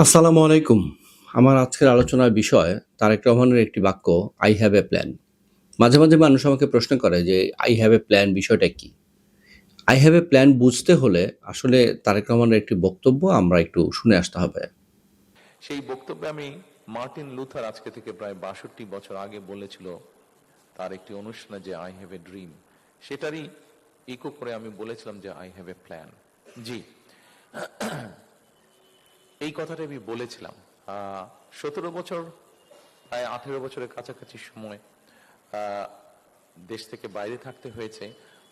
আসসালামু আলাইকুম। আমার আজকের আলোচনার বিষয় তারেক রহমানের একটি বাক্য, "I have a plan"। মাঝে, মাঝে মানুষ আমাকে প্রশ্ন করে যে, "I have a plan" বিষয়টা কি? "I have a plan" বুঝতে হলে আসলে তারেক রহমানের একটি বক্তব্য আমরা একটু শুনে আসতে হবে। সেই বক্তব্যে আমি মার্টিন লুথার আজকে থেকে প্রায় ৬২ বছর আগে বলেছিল তার একটি অনুষ্ঠানে যে আই হ্যাভ এ ড্রিম, সেটারই ইকো করে আমি বলেছিলাম যে আই হ্যাভ এ প্ল্যান। জি, এই কথাটা আমি বলেছিলাম ১৭ বছর, প্রায় ১৮ বছরের কাছাকাছি সময় দেশ থেকে বাইরে থাকতে হয়েছে।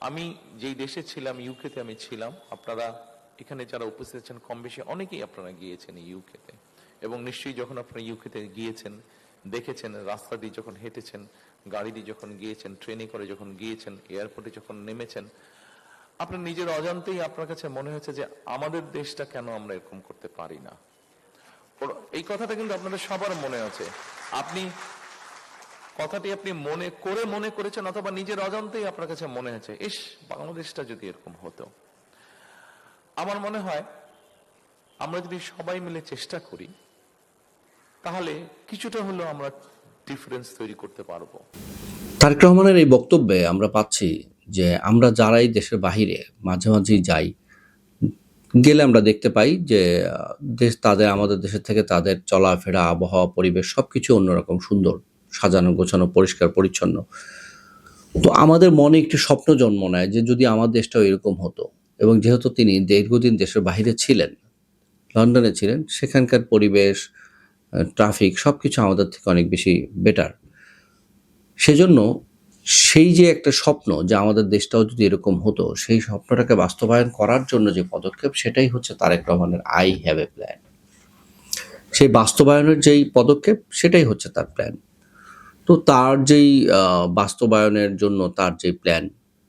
আমি যেই দেশে ছিলাম, ইউকেতে আমি ছিলাম। আপনারা এখানে যারা উপস্থিত আছেন কম বেশি অনেকেই আপনারা গিয়েছেন ইউকেতে, এবং নিশ্চয়ই যখন আপনারা ইউকেতে গিয়েছেন, দেখেছেন রাস্তা দিয়ে যখন হেঁটেছেন, গাড়ি দিয়ে যখন গিয়েছেন, ট্রেনে করে যখন গিয়েছেন, এয়ারপোর্টে যখন নেমেছেন, আপনার নিজের অজান্তেই আপনার কাছে মনে হচ্ছে যে আমাদের দেশটা কেন আমরা এরকম করতে পারি না। এই কথাটা কিন্তু আপনাদের সবার মনে আছে। আপনি কথাটি আপনি মনে করেছেন, অথবা নিজের অজান্তেই আপনার কাছে মনে হয়েছে, ইস, বাংলাদেশটা যদি এরকম হতো। আমার মনে হয় আমরা যদি সবাই মিলে চেষ্টা করি, তাহলে কিছুটা হলেও আমরা ডিফারেন্স তৈরি করতে পারবো। তারেক রহমানের এই বক্তব্যে আমরা পাচ্ছি যে আমরা যারাই দেশের বাহিরে মাঝে, মাঝেই যাই, গেলে আমরা দেখতে পাই যে আমাদের দেশের থেকে তাদের চলাফেরা, আবহাওয়া, পরিবেশ সবকিছু অন্যরকম সুন্দর, সাজানো গোছানো, পরিষ্কার পরিচ্ছন্ন। তো আমাদের মনে একটি স্বপ্ন জন্ম নেয় যে যদি আমার দেশটাও এরকম হতো। এবং যেহেতু তিনি দীর্ঘদিন দেশের বাহিরে ছিলেন, লন্ডনে ছিলেন, সেখানকার পরিবেশ, ট্রাফিক সবকিছু আমাদের থেকে অনেক বেশি বেটার। সেজন্য সেই যে একটা স্বপ্ন যে আমাদের দেশটাও যদি এরকম হতো, সেই স্বপ্নটাকে বাস্তবায়ন করার জন্য যে পদক্ষেপ, সেটাই হচ্ছে তারেক রহমানের "I have a plan"। সেই বাস্তবায়নের যেই পদক্ষেপ, সেটাই হচ্ছে তার প্ল্যান। তো তার যেই বাস্তবায়নের জন্য তার যে প্ল্যান,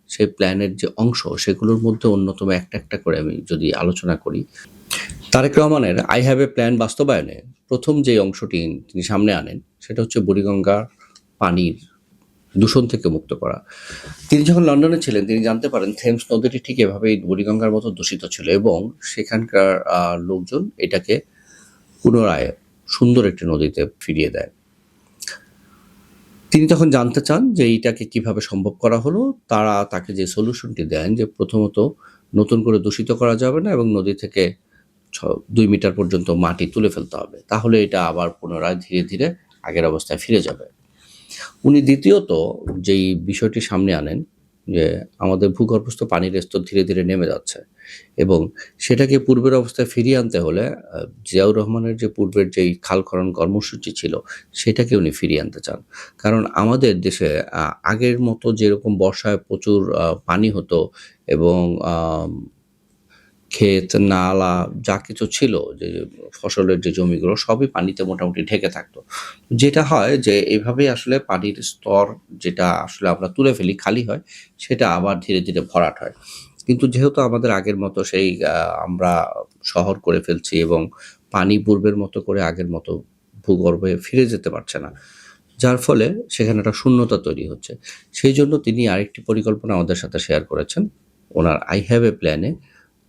সেই প্ল্যানের যে অংশ, সেগুলোর মধ্যে অন্যতম একটা, একটা করে আমি যদি আলোচনা করি, তারেক রহমানের "I have a plan" বাস্তবায়নে ১ম যেই অংশটি তিনি সামনে আনেন, সেটা হচ্ছে বুড়িগঙ্গার পানির দূষণ থেকে মুক্ত করা। তিনি যখন লন্ডনে ছিলেন, তিনি জানতে পারেন থেমস নদীটি ঠিক এভাবেই বুড়িগঙ্গার মতো দূষিত ছিল, এবং সেখানকার লোকজন এটাকে পুনরায় সুন্দর একটি নদীতে ফিরিয়ে দেয়। তিনি তখন জানতে চান যে এইটাকে কিভাবে সম্ভব করা হলো। তারা তাকে যে সলিউশনটি দেন যে প্রথমত নতুন করে দূষিত করা যাবে না এবং নদী থেকে ২ মিটার পর্যন্ত মাটি তুলে ফেলতে হবে। তাহলে এটা আবার পুনরায় ধীরে, ধীরে আগের অবস্থায় ফিরে যাবে। উনি দ্বিতীয়ত যেই বিষয়টি সামনে আনেন যে আমাদের ভূগর্ভস্থ পানির স্তর ধীরে, ধীরে নেমে যাচ্ছে, এবং সেটাকে পূর্বের অবস্থায় ফিরিয়ে আনতে হলে জিয়াউর রহমানের যে পূর্বের যেই খাল খনন কর্মসূচি ছিল, সেটাকে উনি ফিরিয়ে আনতে চান। কারণ আমাদের দেশে আগের মতো যেরকম বর্ষায় প্রচুর পানি হতো, এবং আম ক্ষেত, নালা যা কিছু ছিল, যে ফসলের যে জমিগুলো সবই পানিতে মোটামুটি ঢেকে থাকতো। যেটা হয় যে এভাবেই আসলে পানির স্তর, যেটা আসলে আমরা তুলে ফেলি খালি হয়, সেটা আবার ধীরে, ধীরে ভরাট হয়। কিন্তু যেহেতু আমাদের আগের মতো সেই আমরা শহর করে ফেলছি, এবং পানি পূর্বের মতো করে আগের মতো ভূগর্ভে ফিরে যেতে পারছে না। যার ফলে সেখানে একটা শূন্যতা তৈরি হচ্ছে। সেইজন্য তিনি আরেকটি পরিকল্পনা আমাদের সাথে শেয়ার করেছেন। উনার "I have a plan"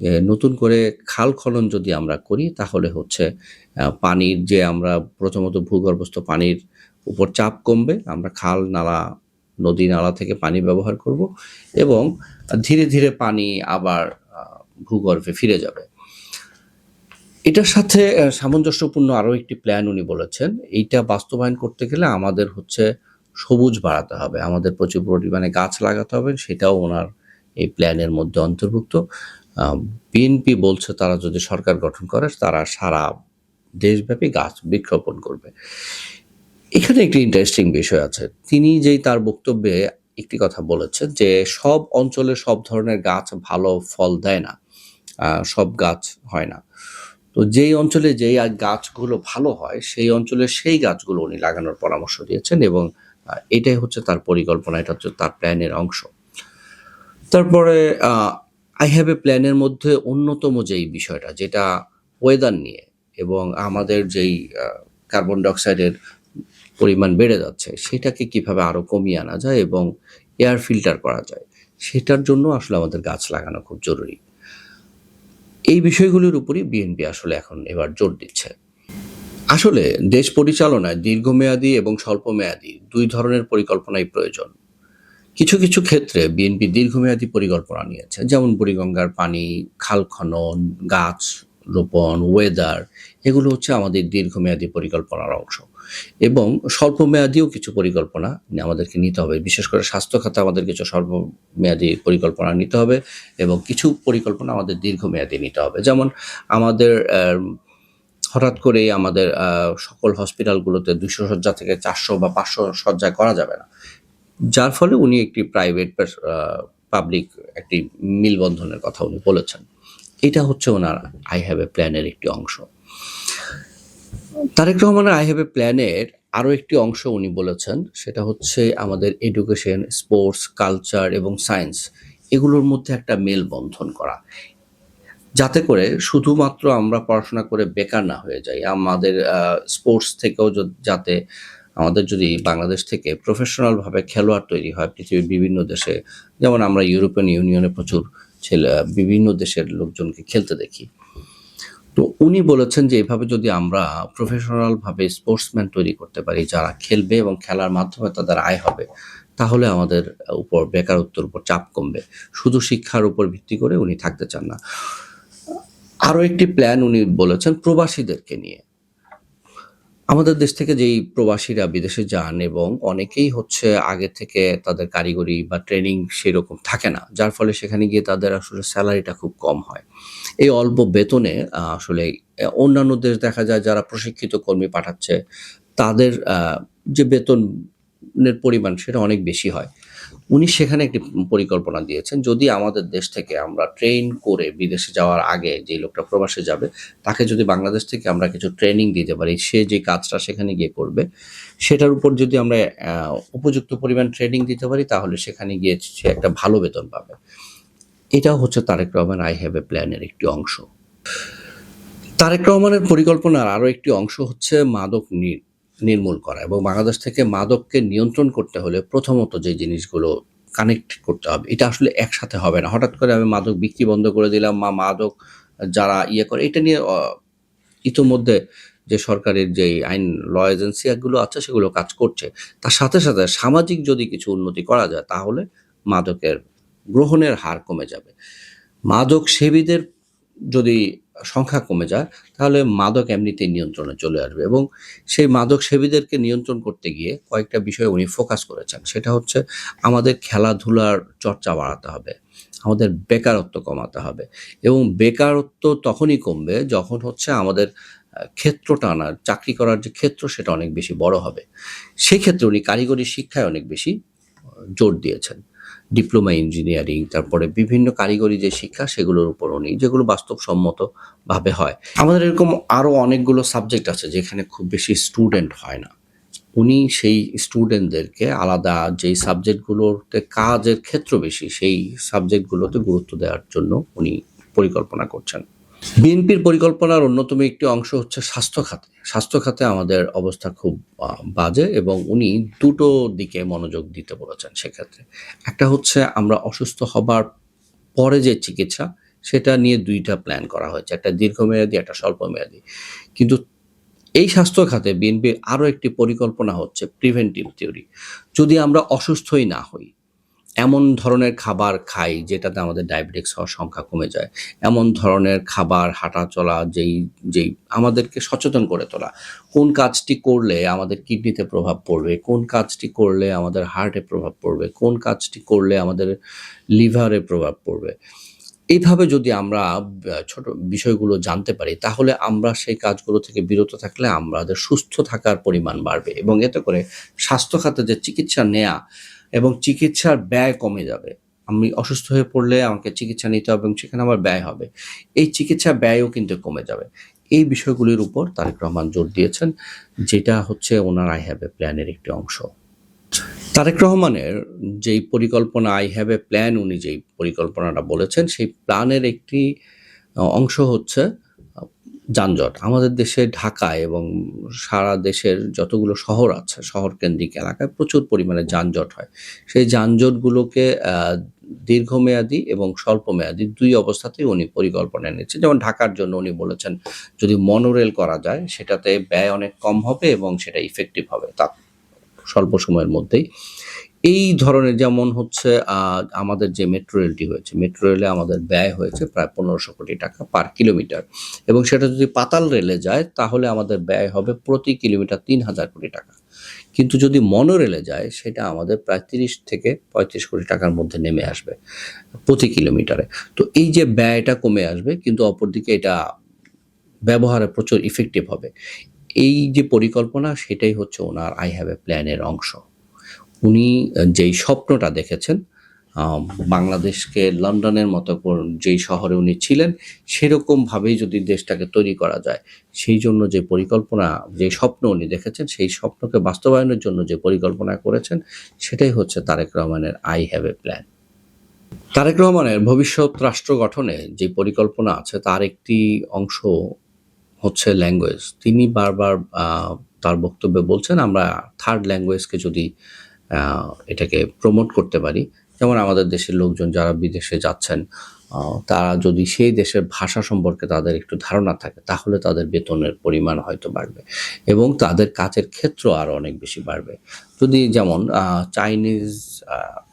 এ নতুন করে খাল খনন যদি আমরা করি, তাহলে হচ্ছে পানির যে আমরা প্রথমত ভূগর্ভস্থ পানির উপর চাপ কমবে। আমরা খাল, নালা, নদী, নালা থেকে পানি ব্যবহার করব, এবং ধীরে, ধীরে পানি আবার ভূগর্ভে ফিরে যাবে। এটার সাথে সামঞ্জস্যপূর্ণ আরো একটি প্ল্যান উনি বলেছেন। এইটা বাস্তবায়ন করতে গেলে আমাদের হচ্ছে সবুজ বাড়াতে হবে। আমাদের প্রচুর পরিমাণে গাছ লাগাতে হবে। সেটাও উনার এই প্ল্যানের মধ্যে অন্তর্ভুক্ত। আ বিএনপি বলছে তারা যদি সরকার গঠন করে, তারা সারা দেশব্যাপী গাছ বৃক্ষরোপণ করবে। এখানে একটি ইন্টারেস্টিং বিষয় আছে। তিনি যেই তার বক্তব্যে একটি কথা বলেছেন যে, সব অঞ্চলে সব ধরনের গাছ ভালো ফল দেয় না। সব গাছ হয় না। তো যেই অঞ্চলে যেই গাছগুলো ভালো হয়, সেই অঞ্চলে সেই গাছগুলো উনি লাগানোর পরামর্শ দিয়েছেন, এবং এটাই হচ্ছে তার পরিকল্পনা, এটা হচ্ছে তার প্ল্যানের অংশ। তারপরে আ "I have a plan" এর মধ্যে অন্যতম যেই বিষয়টা, যেটা ওয়েদার নিয়ে, এবং আমাদের যেই কার্বন ডাইঅক্সাইডের পরিমাণ বেড়ে যাচ্ছে, সেটাকে কিভাবে আরো কমিয়ে আনা যায় এবং এয়ার ফিল্টার করা যায়, সেটার জন্য আসলে আমাদের গাছ লাগানো খুব জরুরি। এই বিষয়গুলির উপরই বিএনপি আসলে এখন এবার জোর দিচ্ছে। আসলে দেশ পরিচালনায় দীর্ঘমেয়াদী এবং স্বল্পমেয়াদী দুই ধরনের পরিকল্পনাই প্রয়োজন। কিছু কিছু ক্ষেত্রে বিএনপি দীর্ঘমেয়াদী পরিকল্পনা নিয়েছে, যেমন বুড়িগঙ্গার পানি, খাল খনন, গাছ রোপণ, ওয়েদার, এগুলো হচ্ছে আমাদের দীর্ঘমেয়াদী পরিকল্পনার অংশ। এবং স্বল্পমেয়াদীও কিছু পরিকল্পনা আমাদেরকে নিতে হবে, বিশেষ করে স্বাস্থ্য খাতে আমাদের কিছু স্বল্পমেয়াদী পরিকল্পনা নিতে হবে এবং কিছু পরিকল্পনা আমাদের দীর্ঘমেয়াদী নিতে হবে। যেমন আমাদের হঠাৎ করেই আমাদের সকল হসপিটালগুলোতে 200 শয্যা থেকে 400 বা 500 শয্যায় করা যাবে না, যার ফলে উনি একটি প্রাইভেট পাবলিক একটি মিলবন্ধনের কথা উনি বলেছেন। এটা হচ্ছে ওনার আই হ্যাভ এ প্ল্যানের একটি অংশ। তারেক রহমানের আই হ্যাভ এ প্ল্যানের আরও একটি অংশ উনি বলেছেন, সেটা হচ্ছে আমাদের এডুকেশন, স্পোর্টস, কালচার এবং সায়েন্স, এগুলোর মধ্যে একটা মেলবন্ধন করা, যাতে করে শুধুমাত্র আমরা পড়াশোনা করে বেকার না হয়ে যাই। আমাদের স্পোর্টস থেকেও যাতে আমাদের যদি বাংলাদেশ থেকে প্রফেশনালভাবে খেলোয়াড় তৈরি হয় পৃথিবীর বিভিন্ন দেশে, যেমন আমরা ইউরোপিয়ান ইউনিয়নে প্রচুর বিভিন্ন দেশের লোকজনকে খেলতে দেখি। তো উনি বলেছেন যে এভাবে যদি আমরা প্রফেশনালভাবে স্পোর্টসম্যান তৈরি করতে পারি যারা খেলবে এবং খেলার মাধ্যমে তাদের আয় হবে, তাহলে আমাদের উপর বেকারত্বের উপর চাপ কমবে। শুধু শিক্ষার উপর ভিত্তি করে উনি থাকতে চান না। আরও একটি প্ল্যান উনি বলেছেন প্রবাসীদেরকে নিয়ে। আমাদের দেশ থেকে যেই প্রবাসীরা বিদেশে যান এবং অনেকেই হচ্ছে আগে থেকে তাদের কারিগরি বা ট্রেনিং সেরকম থাকে না, যার ফলে সেখানে গিয়ে তাদের আসলে স্যালারিটা খুব কম হয়। এই অল্প বেতনে আসলে অন্যান্য দেশ দেখা যায় যারা প্রশিক্ষিত কর্মী পাঠাচ্ছে তাদের যে বেতনের পরিমাণ সেটা অনেক বেশি হয়। উনি সেখানে একটি পরিকল্পনা দিয়েছেন, যদি আমাদের দেশ থেকে আমরা ট্রেন করে বিদেশে যাওয়ার আগে যে লোকটা প্রবাসে যাবে তাকে যদি বাংলাদেশ থেকে আমরা কিছু ট্রেনিং দিতে পারি, সে যে কাজটা সেখানে গিয়ে করবে সেটার উপর যদি আমরা উপযুক্ত পরিমাণ ট্রেনিং দিতে পারি, তাহলে সেখানে গিয়ে সে একটা ভালো বেতন পাবে। এটাও হচ্ছে Tarek Rahman I have a প্ল্যানের একটি অংশ। তারেক রহমানের পরিকল্পনার আরও একটি অংশ হচ্ছে মাদক নির্মূল করা, এবং বাংলাদেশ থেকে মাদককে নিয়ন্ত্রণ করতে হলে প্রথমত যে জিনিসগুলো কানেক্ট করতে হবে, এটা আসলে একসাথে হবে না। হঠাৎ করে আমি মাদক বিক্রি বন্ধ করে দিলাম, মাদক যারা করে, এটা নিয়ে ইতোমধ্যে যে সরকারের যে আইন ল এজেন্সিগুলো আছে সেগুলো কাজ করছে। তার সাথে সাথে সামাজিক যদি কিছু উন্নতি করা যায় তাহলে মাদকের গ্রহণের হার কমে যাবে। মাদক সেবীদের যদি সংখ্যা কমে যায় তাহলে মাদক এমনিতেই নিয়ন্ত্রণে চলে আসবে, এবং সেই মাদক সেবীদেরকে নিয়ন্ত্রণ করতে গিয়ে কয়েকটা বিষয়ে উনি ফোকাস করেছেন। সেটা হচ্ছে আমাদের খেলাধুলার চর্চা বাড়াতে হবে, আমাদের বেকারত্ব কমাতে হবে, এবং বেকারত্ব তখনই কমবে যখন হচ্ছে আমাদের ক্ষেত্রটা না, চাকরি করার যে ক্ষেত্র সেটা অনেক বেশি বড় হবে। সেক্ষেত্রে উনি কারিগরি শিক্ষায় অনেক বেশি জোর দিয়েছেন। ডিপ্লোমা ইঞ্জিনিয়ারিং, তারপরে বিভিন্ন কারিগরি যে শিক্ষা সেগুলোর উপর উনি, যেগুলো বাস্তবসম্মতভাবে হয়। আমাদের এরকম আরও অনেকগুলো সাবজেক্ট আছে যেখানে খুব বেশি স্টুডেন্ট হয় না। উনি সেই স্টুডেন্টদেরকে আলাদা যেই সাবজেক্টগুলোতে কাজের ক্ষেত্র বেশি সেই সাবজেক্টগুলোতে গুরুত্ব দেওয়ার জন্য উনি পরিকল্পনা করছেন। বিএনপির পরিকল্পনার অন্যতম একটি অংশ হচ্ছে স্বাস্থ্য খাতে। স্বাস্থ্য খাতে আমাদের অবস্থা খুব বাজে, এবং উনি দুটো দিকে মনোযোগ দিতে বলেছেন সেক্ষেত্রে। একটা হচ্ছে আমরা অসুস্থ হবার পরে যে চিকিৎসা, সেটা নিয়ে দুইটা প্ল্যান করা হয়েছে, একটা দীর্ঘমেয়াদী, একটা স্বল্পমেয়াদী। কিন্তু এই স্বাস্থ্য খাতে বিএনপির আরও একটি পরিকল্পনা হচ্ছে প্রিভেন্টিভ থিওরি। যদি আমরা অসুস্থই না হই, এমন ধরনের খাবার খাই যেটাতে আমাদের ডায়াবেটিক্স হওয়ার সংখ্যা কমে যায়, এমন ধরনের খাবার, হাঁটা চলা, যেই আমাদেরকে সচেতন করে তোলা, কোন কাজটি করলে আমাদের কিডনিতে প্রভাব পড়বে, কোন কাজটি করলে আমাদের হার্টে প্রভাব পড়বে, কোন কাজটি করলে আমাদের লিভারে প্রভাব পড়বে, এইভাবে যদি আমরা ছোট বিষয়গুলো জানতে পারি তাহলে আমরা সেই কাজগুলো থেকে বিরত থাকলে আমাদের সুস্থ থাকার পরিমাণ বাড়বে, এবং এতে করে স্বাস্থ্য খাতে যে চিকিৎসা নেয়া এবং চিকিৎসার ব্যয় কমে যাবে। আমি অসুস্থ হয়ে পড়লে আমাকে চিকিৎসা নিতে হবে এবং সেখানে আমার ব্যয় হবে, এই চিকিৎসা ব্যয়ও কিন্তু কমে যাবে। এই বিষয়গুলির উপর তারেক রহমান জোর দিয়েছেন, যেটা হচ্ছে ওনার আই হ্যাভ এ প্ল্যানের একটি অংশ। তারেক রহমানের যেই পরিকল্পনা আই হ্যাভ এ প্ল্যান, উনি যেই পরিকল্পনাটা বলেছেন সেই প্ল্যানের একটি অংশ হচ্ছে যানজট আমাদের দেশে ঢাকায় এবং সারা দেশের যতগুলো শহর আছে, শহর কেন্দ্রিক এলাকায় প্রচুর পরিমাণে যানজট হয়। সেই যানজটগুলোকে দীর্ঘমেয়াদী এবং স্বল্পমেয়াদী ২ অবস্থাতেই উনি পরিকল্পনা এনেছেন। যেমন ঢাকার জন্য উনি বলেছেন, যদি মনোরেল করা যায় সেটাতে ব্যয় অনেক কম হবে এবং সেটা ইফেক্টিভ হবে স্বল্প সময়ের মধ্যেই। এই ধরনের যেমন হচ্ছে আমাদের যে মেট্রো রেলটি হয়েছে, মেট্রো রেলে আমাদের ব্যয় হয়েছে প্রায় ১৫০০ কোটি টাকা পার কিলোমিটার, এবং সেটা যদি পাতাল রেলে যায় তাহলে আমাদের ব্যয় হবে প্রতি কিলোমিটার ৩,০০০ কোটি টাকা। কিন্তু যদি মনোরেলে যায় সেটা আমাদের প্রায় ৩০ থেকে ৩৫ কোটি টাকার মধ্যে নেমে আসবে প্রতি কিলোমিটারে। তো এই যে ব্যয়টা কমে আসবে, কিন্তু অপরদিকে এটা ব্যবহারে প্রচুর ইফেক্টিভ হবে। এই যে পরিকল্পনা, সেটাই হচ্ছে ওনার আই হ্যাভ এ প্ল্যানের অংশ। উনি যেই স্বপ্নটা দেখেছেন, বাংলাদেশকে লন্ডনের মতো যেই শহরে উনি ছিলেন সেরকমভাবেই যদি দেশটাকে তৈরি করা যায়, সেই জন্য যে পরিকল্পনা, যে স্বপ্ন উনি দেখেছেন, সেই স্বপ্নকে বাস্তবায়নের জন্য যে পরিকল্পনা করেছেন, সেটাই হচ্ছে তারেক রহমানের I have a plan. Tarek রহমানের ভবিষ্যৎ রাষ্ট্র গঠনে যে পরিকল্পনা আছে তার একটি অংশ হচ্ছে ল্যাঙ্গুয়েজ। তিনি বারবার তার বক্তব্যে বলছেন, আমরা থার্ড ল্যাঙ্গুয়েজকে যদি এটাকে প্রমোট করতে পারি, যেমন আমাদের দেশের লোকজন যারা বিদেশে যাচ্ছেন, তারা যদি সেই দেশের ভাষা সম্পর্কে তাদের একটু ধারণা থাকে, তাহলে তাদের বেতনের পরিমাণ হয়তো বাড়বে এবং তাদের কাজের ক্ষেত্র আরও অনেক বেশি বাড়বে। যদি যেমন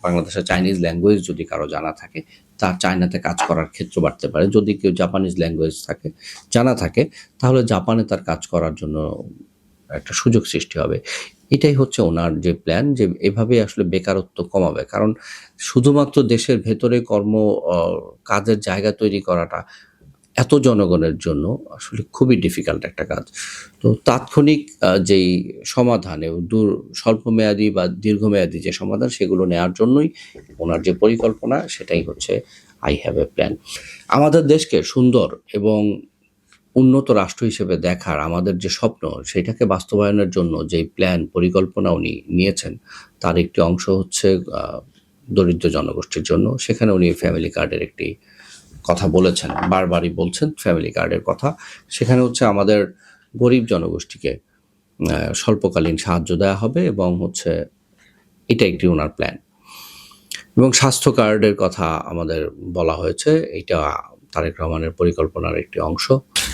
বাংলাদেশের চাইনিজ ল্যাঙ্গুয়েজ যদি কারো জানা থাকে, তার চায়নাতে কাজ করার ক্ষেত্র বাড়তে পারে। যদি কেউ জাপানিজ ল্যাঙ্গুয়েজ জানা থাকে, তাহলে জাপানে তার কাজ করার জন্য একটা সুযোগ সৃষ্টি হবে। এটাই হচ্ছে ওনার যে প্ল্যান, যে এভাবে আসলে বেকারত্ব কমাবে। কারণ শুধুমাত্র দেশের ভেতরে কাজের জায়গা তৈরি করাটা এত জনগণের জন্য আসলে খুবই ডিফিকাল্ট একটা কাজ। তো তাৎক্ষণিক যেই সমাধান এবং স্বল্পমেয়াদী বা দীর্ঘমেয়াদী যে সমাধান, সেগুলো নেওয়ার জন্যই ওনার যে পরিকল্পনা, সেটাই হচ্ছে আই হ্যাভ এ প্ল্যান। আমাদের দেশকে সুন্দর এবং উন্নত রাষ্ট্র হিসেবে দেখার আমাদের যে স্বপ্ন, সেটাকে বাস্তবায়নের জন্য যেই প্ল্যান, পরিকল্পনা উনি নিয়েছেন, তার একটি অংশ হচ্ছে দরিদ্র জনগোষ্ঠীর জন্য। সেখানে উনি ফ্যামিলি কার্ডের একটি কথা বলেছেন, বারবারই বলছেন ফ্যামিলি কার্ডের কথা। সেখানে হচ্ছে আমাদের গরিব জনগোষ্ঠীকে স্বল্পকালীন সাহায্য দেওয়া হবে এবং হচ্ছে এটা একটি ওনার প্ল্যান। এবং স্বাস্থ্য কার্ডের কথা আমাদের বলা হয়েছে, এটা তারেক রহমানের পরিকল্পনার একটি অংশ।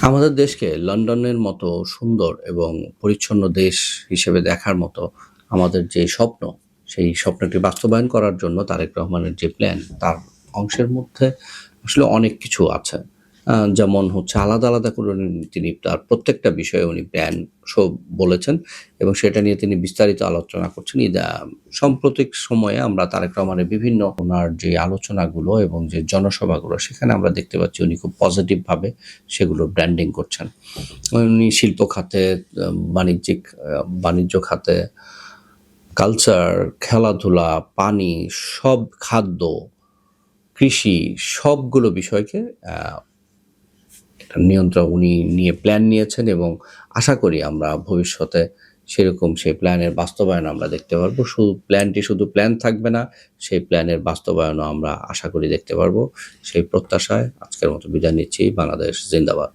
আমাদের দেশকে লন্ডনের মতো সুন্দর এবং পরিচ্ছন্ন দেশ হিসেবে দেখার মতো আমাদের যে স্বপ্ন, সেই স্বপ্নটি বাস্তবায়ন করার জন্য তারেক রহমানের যে প্ল্যান, তার অংশের মধ্যে আসলে অনেক কিছু আছে। যেমন হচ্ছে আলাদা আলাদা করে তিনি তার প্রত্যেকটা বিষয়ে উনি প্ল্যান সব বলেছেন এবং সেটা নিয়ে তিনি বিস্তারিত আলোচনা করছেন। সাম্প্রতিক সময়ে আমরা তারেক রহমানের বিভিন্ন ওনার যে আলোচনাগুলো এবং যে জনসভাগুলো, সেখানে আমরা দেখতে পাচ্ছি উনি খুব পজিটিভভাবে সেগুলোর ব্র্যান্ডিং করছেন। উনি শিল্প খাতে, বাণিজ্য খাতে, কালচার, খেলাধুলা, পানি, সব খাদ্য, কৃষি, সবগুলো বিষয়কে নিয়ন্ত্রণ উনি নিয়ে প্ল্যান নিয়েছেন এবং আশা করি আমরা ভবিষ্যতে সেরকম সেই প্ল্যানের বাস্তবায়ন আমরা দেখতে পারবো। প্ল্যানটি শুধু প্ল্যান থাকবে না, সেই প্ল্যানের বাস্তবায়নও আমরা আশা করি দেখতে পারবো। সেই প্রত্যাশায় আজকের মতো বিদায় নিচ্ছি। বাংলাদেশ জিন্দাবাদ।